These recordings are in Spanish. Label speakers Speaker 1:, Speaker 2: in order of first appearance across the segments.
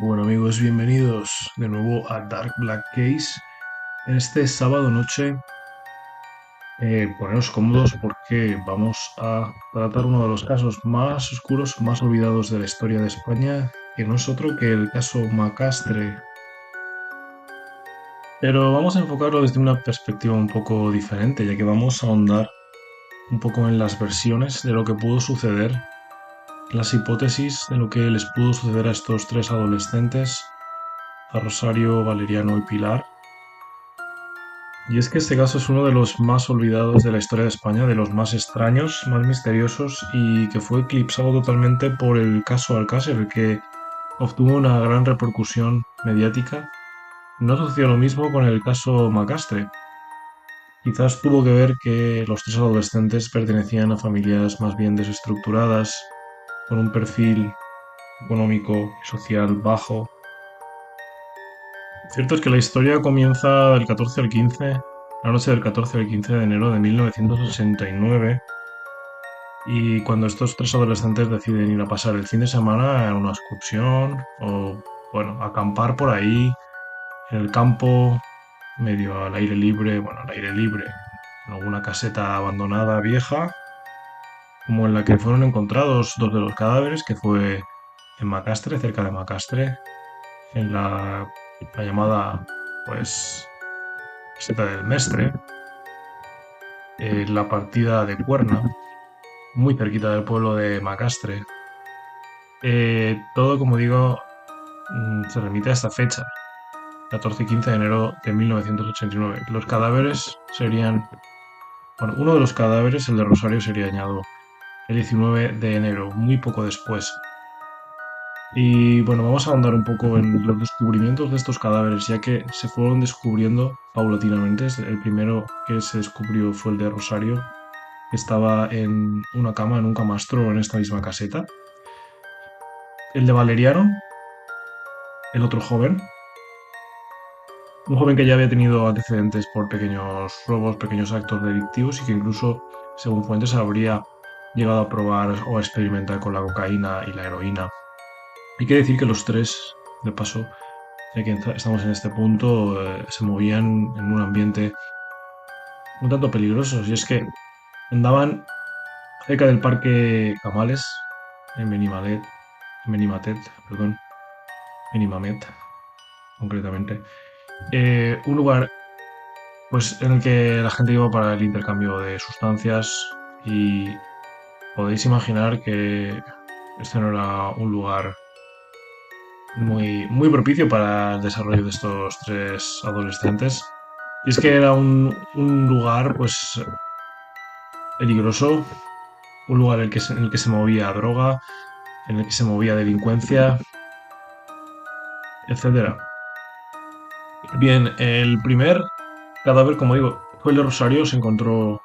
Speaker 1: Bueno amigos, bienvenidos de nuevo a Dark Black Case. En este sábado noche, poneros cómodos porque vamos a tratar uno de los casos más oscuros, más olvidados de la historia de España, que no es otro que el caso Macastre. Pero vamos a enfocarlo desde una perspectiva un poco diferente, ya que vamos a ahondar un poco en las versiones de lo que pudo suceder, las hipótesis de lo que les pudo suceder a estos tres adolescentes, a Rosario, Valeriano y Pilar. Y es que este caso es uno de los más olvidados de la historia de España, de los más extraños, más misteriosos y que fue eclipsado totalmente por el caso Alcácer, que obtuvo una gran repercusión mediática. No sucedió lo mismo con el caso Macastre. Quizás tuvo que ver que los tres adolescentes pertenecían a familias más bien desestructuradas, con un perfil económico y social bajo. Cierto es que la historia comienza del 14 al 15, la noche del 14 al 15 de enero de 1989, y cuando estos tres adolescentes deciden ir a pasar el fin de semana en una excursión o, bueno, acampar por ahí, en el campo, medio al aire libre, bueno, al aire libre, en alguna caseta abandonada vieja, como en la que fueron encontrados dos de los cadáveres, que fue en Macastre, cerca de Macastre, en la llamada, pues, caseta del Mestre, la partida de Cuerna, muy cerquita del pueblo de Macastre. Todo, como digo, se remite a esta fecha, 14-15 de enero de 1989. Los cadáveres serían, bueno, uno de los cadáveres, el de Rosario, sería añadido el 19 de enero, muy poco después. Y bueno, vamos a ahondar un poco en los descubrimientos de estos cadáveres, ya que se fueron descubriendo paulatinamente. El primero que se descubrió fue el de Rosario, que estaba en una cama, en un camastro en esta misma caseta. El de Valeriano, el otro joven, un joven que ya había tenido antecedentes por pequeños robos, pequeños actos delictivos y que incluso, según fuentes, habría llegado a probar o a experimentar con la cocaína y la heroína. Hay que decir que los tres, de paso, ya que estamos en este punto, se movían en un ambiente un tanto peligroso, y es que andaban cerca del parque Camales, en Benimatet, perdón, Benimamet, concretamente. Un lugar, pues, en el que la gente iba para el intercambio de sustancias, y podéis imaginar que este no era un lugar muy propicio para el desarrollo de estos tres adolescentes. Y es que era un lugar, pues, peligroso, un lugar en el que se movía droga, en el que se movía delincuencia, etcétera. Bien, el primer cadáver, como digo, fue el de Rosario, se encontró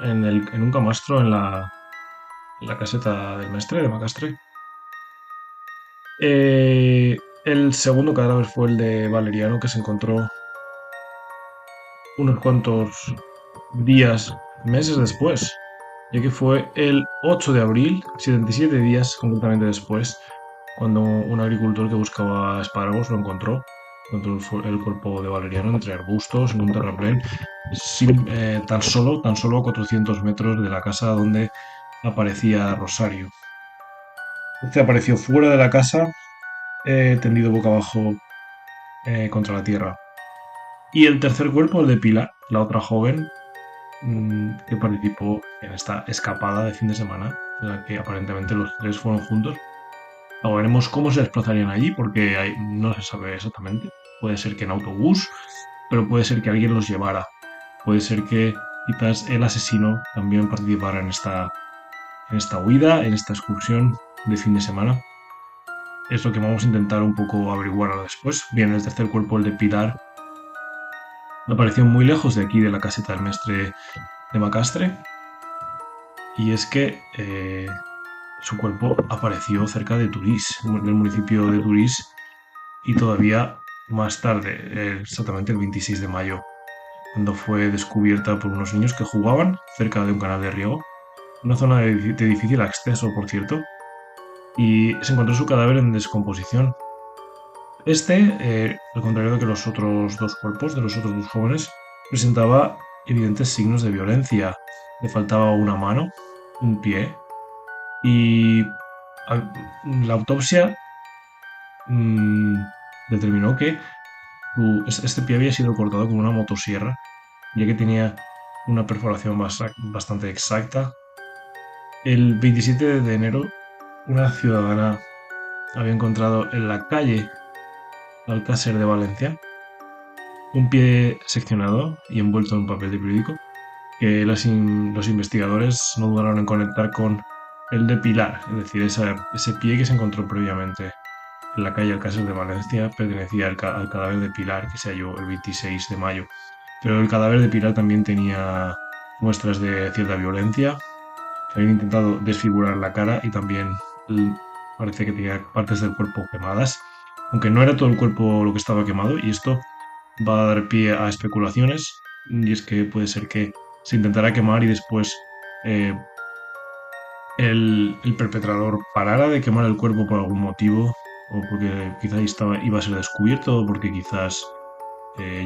Speaker 1: en un camastro en la caseta del Mestre, de Macastre. El segundo cadáver fue el de Valeriano, que se encontró unos cuantos días, meses después, ya que fue el 8 de abril, 77 días concretamente después, cuando un agricultor que buscaba espárragos lo encontró. Encontró el cuerpo de Valeriano entre arbustos en un terraplén, tan solo a 400 metros de la casa donde aparecía Rosario. Este apareció fuera de la casa, tendido boca abajo contra la tierra. Y el tercer cuerpo, el de Pilar, la otra joven, que participó en esta escapada de fin de semana, en la que aparentemente los tres fueron juntos. Ahora veremos cómo se desplazarían allí, porque no se sabe exactamente. Puede ser que en autobús, pero puede ser que alguien los llevara. Puede ser que quizás el asesino también participara en esta huida, en esta excursión de fin de semana. Es lo que vamos a intentar un poco averiguar ahora después. Bien, el tercer cuerpo, el de Pilar, apareció muy lejos de aquí, de la caseta del mestre de Macastre. Y es que su cuerpo apareció cerca de Turís, del municipio de Turís, y todavía más tarde, exactamente el 26 de mayo, cuando fue descubierta por unos niños que jugaban cerca de un canal de riego, una zona de difícil acceso, por cierto, y se encontró su cadáver en descomposición. Este, al contrario de que los otros dos cuerpos de los otros dos jóvenes, presentaba evidentes signos de violencia. Le faltaba una mano, un pie y la autopsia mm, determinó que este pie había sido cortado con una motosierra, ya que tenía una perforación bastante exacta. El 27 de enero, una ciudadana había encontrado en la calle Alcácer de Valencia un pie seccionado y envuelto en un papel de periódico que los investigadores no dudaron en conectar con el de Pilar, es decir, ese pie que se encontró previamente en la calle Alcácer de Valencia pertenecía al cadáver de Pilar que se halló el 26 de mayo. Pero el cadáver de Pilar también tenía muestras de cierta violencia. Se habían intentado desfigurar la cara y también parece que tenía partes del cuerpo quemadas, aunque no era todo el cuerpo lo que estaba quemado, y esto va a dar pie a especulaciones, y es que puede ser que se intentara quemar y después eh, el perpetrador parara de quemar el cuerpo por algún motivo, o porque quizás iba a ser descubierto, o porque quizás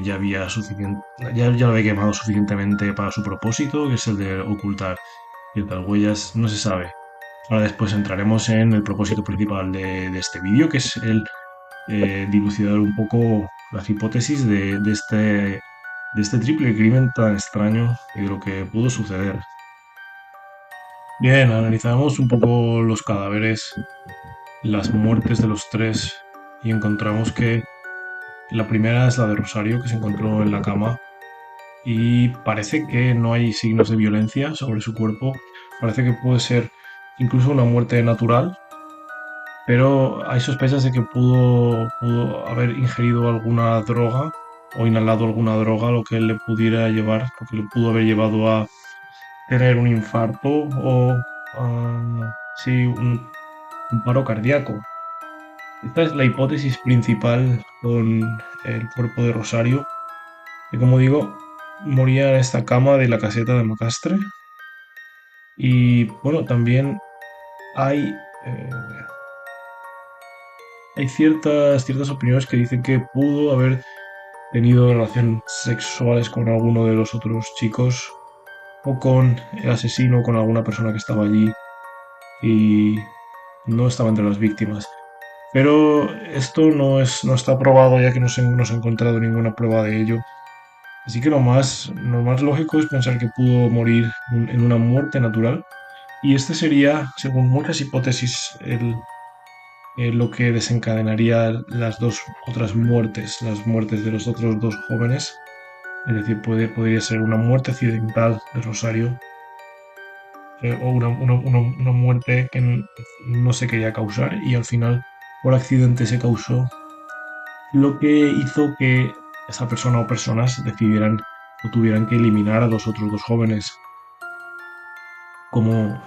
Speaker 1: ya había ya lo había quemado suficientemente para su propósito, que es el de ocultar ciertas huellas, no se sabe. Ahora después entraremos en el propósito principal de este vídeo, que es el dilucidar un poco las hipótesis de este triple crimen tan extraño y de lo que pudo suceder. Bien, analizamos un poco los cadáveres, las muertes de los tres y encontramos que la primera es la de Rosario, que se encontró en la cama y parece que no hay signos de violencia sobre su cuerpo. Parece que puede ser incluso una muerte natural, pero hay sospechas de que pudo haber ingerido alguna droga o inhalado alguna droga, lo que le pudiera llevar, lo que le pudo haber llevado a tener un infarto o sí, un paro cardíaco. Esta es la hipótesis principal con el cuerpo de Rosario, que como digo, moría en esta cama de la caseta de Macastre. Y bueno, también hay, hay ciertas opiniones que dicen que pudo haber tenido relaciones sexuales con alguno de los otros chicos o con el asesino, con alguna persona que estaba allí y no estaba entre las víctimas. Pero esto no está probado ya que no se ha encontrado ninguna prueba de ello. Así que lo más lógico es pensar que pudo morir en una muerte natural. Y este sería, según muchas hipótesis, lo que desencadenaría las dos otras muertes, las muertes de los otros dos jóvenes. Es decir, podría ser una muerte accidental de Rosario o una muerte que no se quería causar y al final por accidente se causó, lo que hizo que esa persona o personas decidieran o tuvieran que eliminar a los otros dos jóvenes como,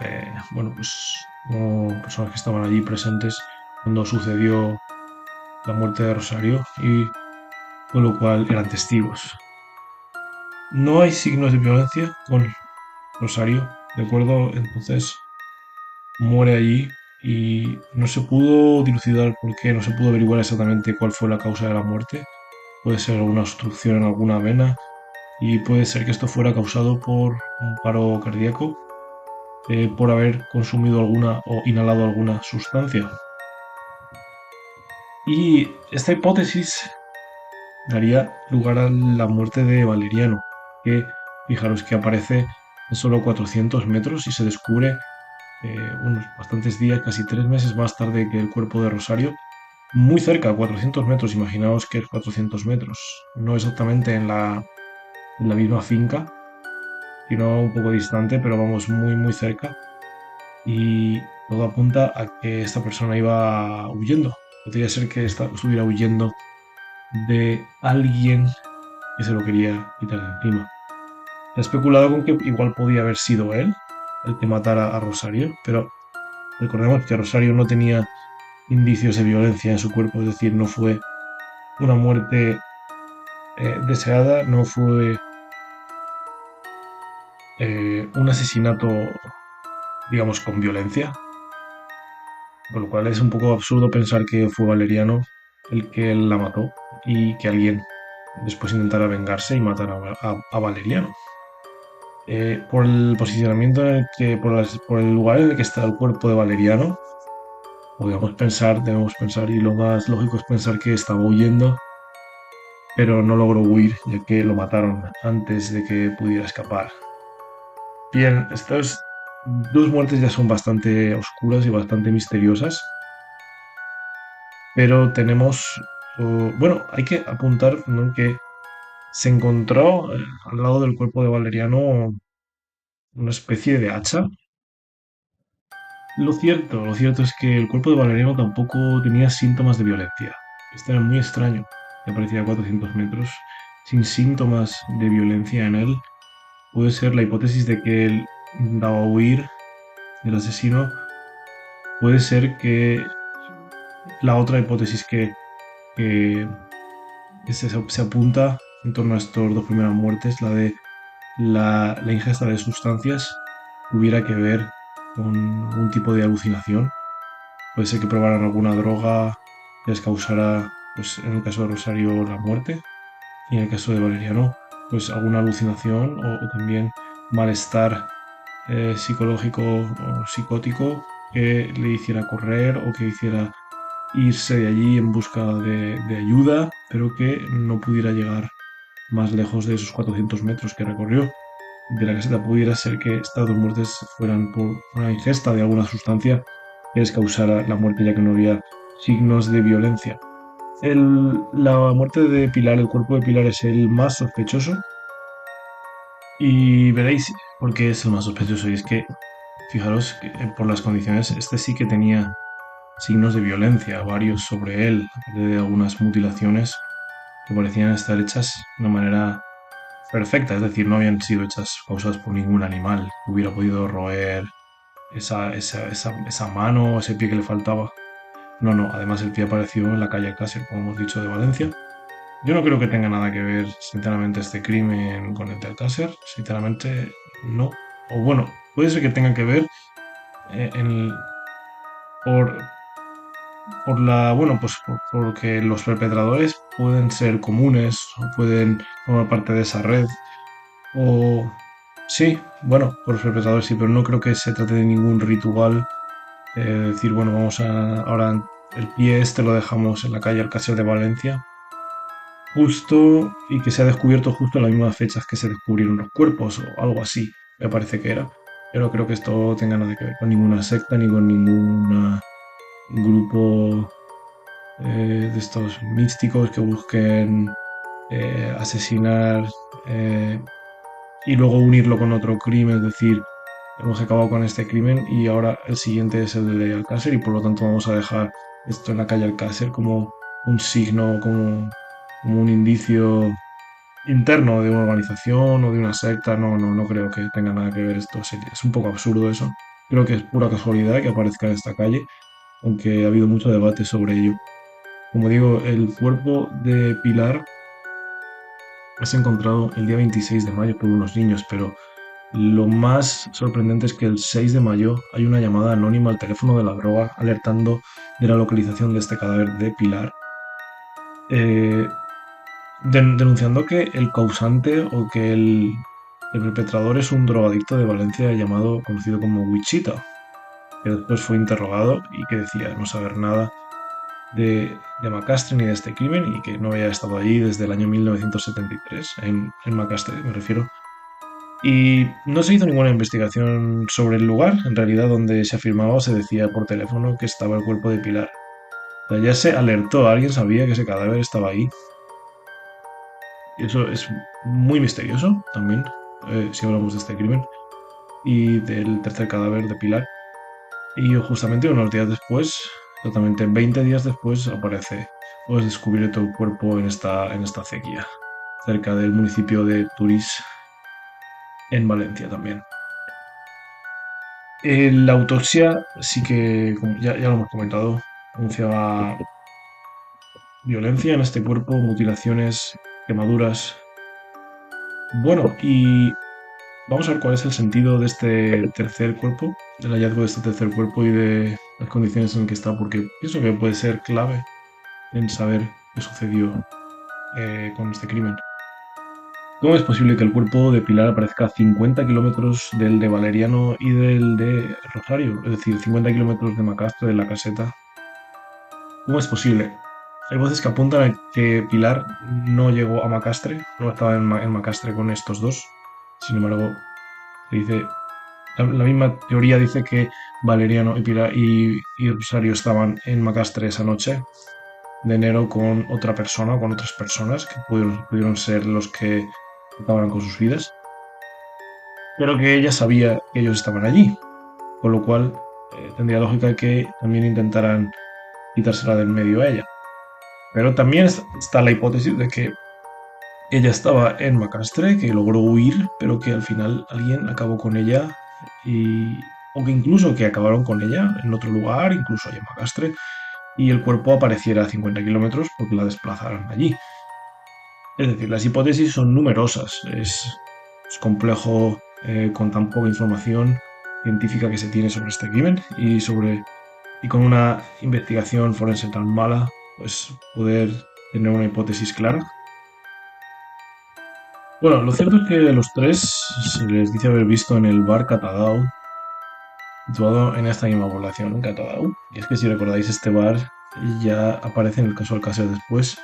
Speaker 1: bueno, pues, como personas que estaban allí presentes cuando sucedió la muerte de Rosario y con lo cual eran testigos. No hay signos de violencia con Rosario, ¿de acuerdo? Entonces muere allí y no se pudo dilucidar por qué, no se pudo averiguar exactamente cuál fue la causa de la muerte. Puede ser alguna obstrucción en alguna vena y puede ser que esto fuera causado por un paro cardíaco, por haber consumido alguna o inhalado alguna sustancia. Y esta hipótesis daría lugar a la muerte de Valeriano, que fijaros que aparece en solo 400 metros y se descubre unos bastantes días, casi 3 meses más tarde que el cuerpo de Rosario, muy cerca, 400 metros, imaginaos que es 400 metros, no exactamente en la misma finca, sino un poco distante, pero vamos muy cerca, y todo apunta a que esta persona iba huyendo. Podría ser que estuviera huyendo de alguien que se lo quería quitar de encima. Se ha especulado con que igual podía haber sido él el que matara a Rosario, pero recordemos que Rosario no tenía indicios de violencia en su cuerpo, es decir, no fue una muerte deseada, no fue un asesinato, digamos, con violencia, con lo cual es un poco absurdo pensar que fue Valeriano. el que la mató y que alguien después intentara vengarse y matar a Valeriano. Por el posicionamiento en el que, por el lugar en el que está el cuerpo de Valeriano, debemos pensar, y lo más lógico es pensar que estaba huyendo, pero no logró huir, ya que lo mataron antes de que pudiera escapar. Bien, estas dos muertes ya son bastante oscuras y bastante misteriosas, pero tenemos, bueno, hay que apuntar, ¿no?, que se encontró al lado del cuerpo de Valeriano una especie de hacha. Lo cierto es que el cuerpo de Valeriano tampoco tenía síntomas de violencia. Esto era muy extraño, que aparecía a 400 metros sin síntomas de violencia en él. Puede ser la hipótesis de que él daba a huir del asesino. Puede ser que la otra hipótesis que se apunta en torno a estas dos primeras muertes, la de la ingesta de sustancias, tuviera que ver con un tipo de alucinación. Puede ser que probaran alguna droga que les causara, pues en el caso de Rosario, la muerte, y en el caso de Valeriano, pues alguna alucinación o también malestar psicológico o psicótico que le hiciera correr o que hiciera irse de allí en busca de ayuda, pero que no pudiera llegar más lejos de esos 400 metros que recorrió. De la caseta pudiera ser que estas dos muertes fueran por una ingesta de alguna sustancia que les causara la muerte, ya que no había signos de violencia. La muerte de Pilar, el cuerpo de Pilar es el más sospechoso y veréis por qué es el más sospechoso. Y es que, fijaros, que por las condiciones, este sí que tenía signos de violencia, varios sobre él, aparte de algunas mutilaciones que parecían estar hechas de una manera perfecta, es decir, no habían sido hechas causadas por ningún animal que hubiera podido roer esa mano, ese pie que le faltaba. No, no, además el pie apareció en la calle Alcácer, como hemos dicho, de Valencia. Yo no creo que tenga nada que ver, sinceramente, este crimen con el de Alcácer. Sinceramente, no. O bueno, puede ser que tenga que ver eh, en, por, bueno, pues porque los perpetradores pueden ser comunes o pueden formar parte de esa red. O sí, bueno, por los perpetradores sí, pero no creo que se trate de ningún ritual. Decir, bueno, ahora el pie este lo dejamos en la calle Alcácer de Valencia, justo, y que se ha descubierto justo en las mismas fechas que se descubrieron los cuerpos o algo así, me parece que era. Yo no creo que esto tenga nada que ver con ninguna secta ni con ningún grupo de estos místicos que busquen asesinar eh, y luego unirlo con otro crimen, es decir, hemos acabado con este crimen y ahora el siguiente es el de Alcácer y por lo tanto vamos a dejar esto en la calle Alcácer como un signo, como un indicio interno de una organización o de una secta. No, no, no creo que tenga nada que ver esto. Es un poco absurdo eso. Creo que es pura casualidad que aparezca en esta calle, aunque ha habido mucho debate sobre ello. Como digo, el cuerpo de Pilar es encontrado el día 26 de mayo por unos niños, pero lo más sorprendente es que el 6 de mayo hay una llamada anónima al teléfono de la droga alertando de la localización de este cadáver de Pilar, eh, denunciando que el causante o que el perpetrador es un drogadicto de Valencia conocido como Wichita, que después fue interrogado y que decía no saber nada de Macastre ni de este crimen y que no había estado allí desde el año 1973, en Macastre me refiero. Y no se hizo ninguna investigación sobre el lugar, en realidad donde se afirmaba o se decía por teléfono que estaba el cuerpo de Pilar. O sea, ya se alertó, alguien sabía que ese cadáver estaba ahí. Y eso es muy misterioso también, si hablamos de este crimen y del tercer cadáver de Pilar. Y justamente unos días después, exactamente 20 días después, aparece o es descubierto el cuerpo en esta acequia, cerca del municipio de Turís, en Valencia también. La autopsia sí que, como ya lo hemos comentado, anunciaba violencia en este cuerpo, mutilaciones, quemaduras. Bueno, y vamos a ver cuál es el sentido de este tercer cuerpo, del hallazgo de este tercer cuerpo y de las condiciones en que está, porque pienso que puede ser clave. en saber qué sucedió con este crimen. ¿Cómo es posible que el cuerpo de Pilar aparezca a 50 kilómetros del de Valeriano y del de Rosario? Es decir, 50 kilómetros de Macastre, de la caseta. ¿Cómo es posible? Hay voces que apuntan a que Pilar no llegó a Macastre, no estaba en Macastre con estos dos. Sin embargo, se dice, la misma teoría dice que Valeriano y Pilar y Rosario estaban en Macastre esa noche de enero con otra persona, con otras personas que pudieron ser los que acabaron con sus vidas, pero que ella sabía que ellos estaban allí, con lo cual tendría lógica que también intentaran quitársela del medio a ella. Pero también está la hipótesis de que ella estaba en Macastre, que logró huir, pero que al final alguien acabó con ella o que incluso que acabaron con ella en otro lugar, incluso allá en Macastre, y el cuerpo apareciera a 50 kilómetros porque la desplazaron allí. Es decir, las hipótesis son numerosas, es complejo con tan poca información científica que se tiene sobre este crimen y con una investigación forense tan mala, pues poder tener una hipótesis clara. Bueno, lo cierto es que los tres se les dice haber visto en el bar Catadau, situado en esta misma población, en Catadau. Y es que si recordáis este bar ya aparece en el caso Alcácer después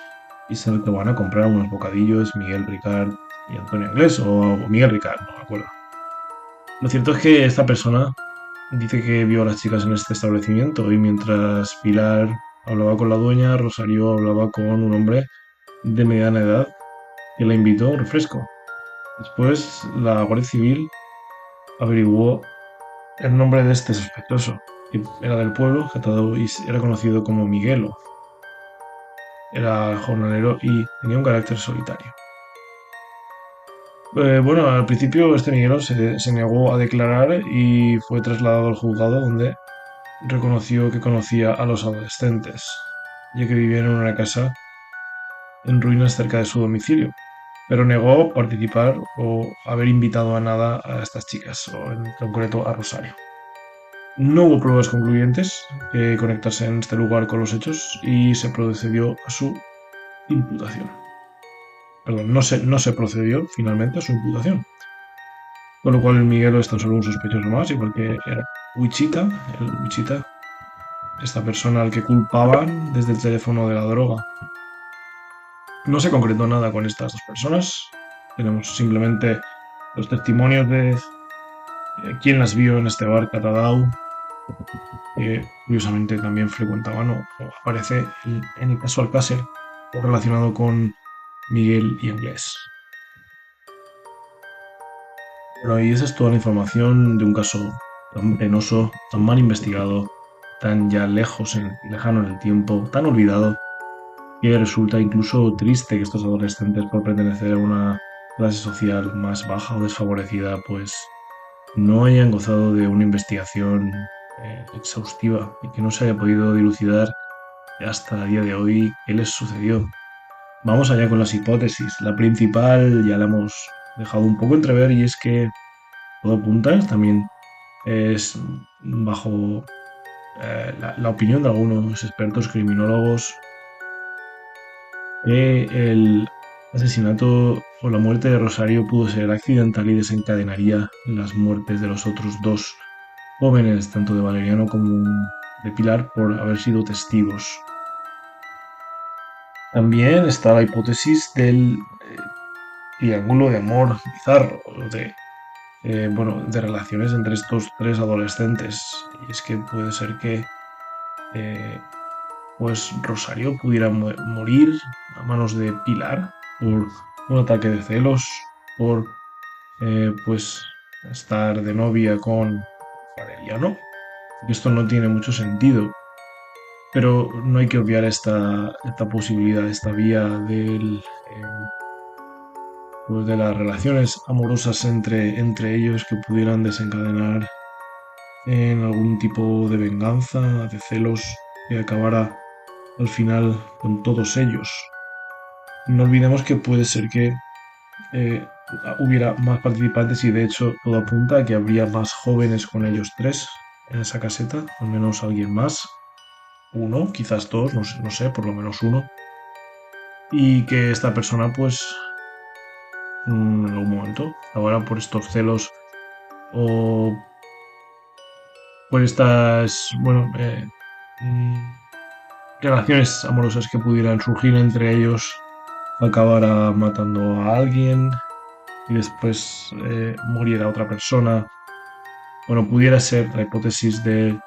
Speaker 1: y es el que van a comprar unos bocadillos Miguel Ricard y Antonio Inglés, o Miguel Ricard, no me acuerdo. Lo cierto es que esta persona dice que vio a las chicas en este establecimiento y mientras Pilar hablaba con la dueña, Rosario hablaba con un hombre de mediana edad que la invitó a un refresco. Después, la Guardia Civil averiguó el nombre de este sospechoso, que era del pueblo, Getado, y era conocido como Miguelo. Era jornalero y tenía un carácter solitario. Bueno, al principio este Miguelo se negó a declarar y fue trasladado al juzgado donde reconoció que conocía a los adolescentes, ya que vivían en una casa en ruinas cerca de su domicilio, pero negó participar o haber invitado a nada a estas chicas, o en concreto a Rosario. No hubo pruebas concluyentes que conectasen en este lugar con los hechos y se procedió a su imputación. Perdón, no se procedió finalmente a su imputación. Con lo cual el Miguelo es tan solo un sospechoso más, igual que era Wichita, el Wichita, esta persona al que culpaban desde el teléfono de la droga. No se concretó nada con estas dos personas. Tenemos simplemente los testimonios de quién las vio en este bar Catadau, que curiosamente también frecuentaban o aparece en el caso Alcácer relacionado con Miguel y Inglés. Bueno, y esa es toda la información de un caso tan penoso, tan mal investigado, tan ya lejano en el tiempo, tan olvidado, que resulta incluso triste que estos adolescentes, por pertenecer a una clase social más baja o desfavorecida, pues no hayan gozado de una investigación exhaustiva y que no se haya podido dilucidar hasta el día de hoy qué les sucedió. Vamos allá con las hipótesis. La principal ya la hemos dejado un poco entrever y es que todo apunta, también es bajo la opinión de algunos expertos criminólogos, que el asesinato o la muerte de Rosario pudo ser accidental y desencadenaría las muertes de los otros dos jóvenes, tanto de Valeriano como de Pilar, por haber sido testigos. También está la hipótesis del triángulo de amor bizarro, de relaciones entre estos tres adolescentes. Y es que puede ser que eh, pues Rosario pudiera morir a manos de Pilar por un ataque de celos, por pues estar de novia con Valeriano. Esto no tiene mucho sentido, pero no hay que obviar esta posibilidad, esta vía pues de las relaciones amorosas entre ellos que pudieran desencadenar en algún tipo de venganza, de celos, que acabara al final con todos ellos. No olvidemos que puede ser que eh, hubiera más participantes y de hecho todo apunta a que habría más jóvenes con ellos tres en esa caseta, al menos alguien más. uno, quizás dos, no sé, por lo menos uno, y que esta persona, pues, en algún momento, ahora por estos celos o por estas, bueno, mm, relaciones amorosas que pudieran surgir entre ellos, acabara matando a alguien y después muriera otra persona. Bueno, pudiera ser la hipótesis de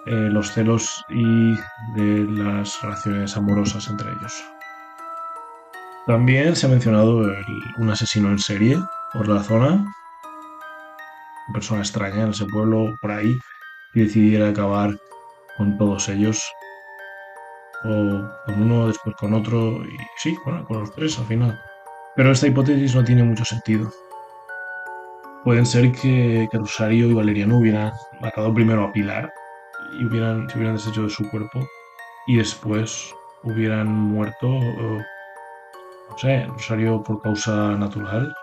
Speaker 1: los celos y de las relaciones amorosas entre ellos. También se ha mencionado un asesino en serie por la zona, una persona extraña en ese pueblo por ahí, y decidiera acabar con todos ellos, o con uno, después con otro, y sí, bueno, con los tres al final. Pero esta hipótesis no tiene mucho sentido. Pueden ser que Rosario y Valeriano hubieran matado primero a Pilar y se hubieran deshecho de su cuerpo y después hubieran muerto, no sé, Rosario por causa natural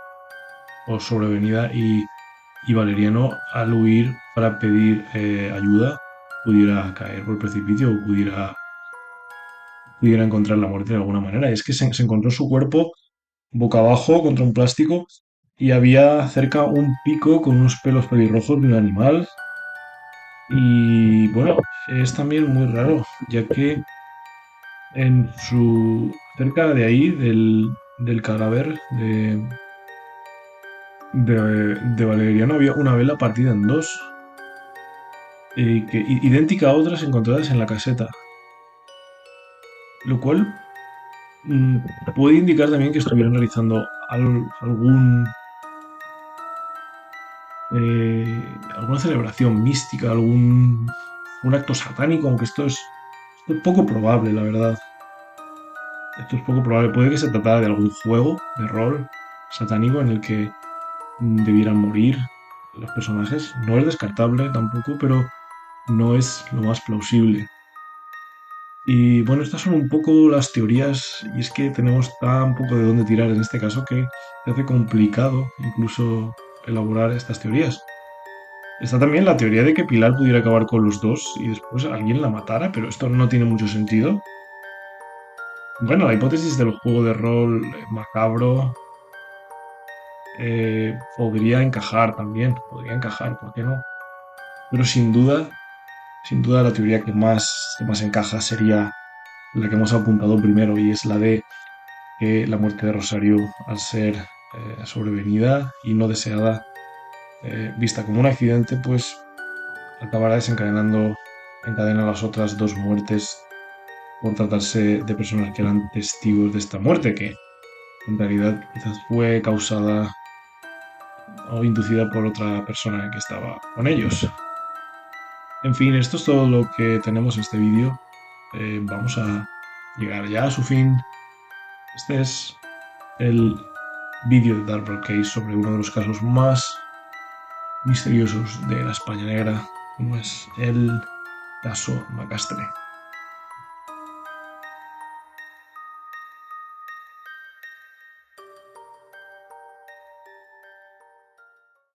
Speaker 1: o sobrevenida y Valeriano al huir para pedir ayuda pudiera caer por precipicio o pudiera encontrar la muerte de alguna manera. Y es que se encontró su cuerpo boca abajo contra un plástico y había cerca un pico con unos pelos pelirrojos de un animal. Y bueno, es también muy raro, ya que cerca de ahí, del cadáver de Valeriano, había una vela partida en dos, idéntica a otras encontradas en la caseta, lo cual mm, puede indicar también que estuvieran realizando alguna celebración mística, un acto satánico, aunque esto es poco probable, la verdad. Esto es poco probable. Puede que se tratara de algún juego de rol satánico en el que debieran morir los personajes. No es descartable tampoco, pero no es lo más plausible. Y bueno, estas son un poco las teorías, y es que tenemos tan poco de dónde tirar en este caso que se hace complicado incluso elaborar estas teorías. Está también la teoría de que Pilar pudiera acabar con los dos y después alguien la matara, pero esto no tiene mucho sentido. Bueno, la hipótesis del juego de rol macabro podría encajar también, podría encajar, ¿por qué no? Pero sin duda la teoría que más encaja sería la que hemos apuntado primero y es la de que la muerte de Rosario, al ser sobrevenida y no deseada, vista como un accidente, pues acabará encadena las otras dos muertes por tratarse de personas que eran testigos de esta muerte, que en realidad quizás fue causada o inducida por otra persona que estaba con ellos. En fin, esto es todo lo que tenemos en este vídeo. Vamos a llegar ya a su fin. Este es el vídeo de Dark Case sobre uno de los casos más misteriosos de la España Negra, como es el caso Macastre.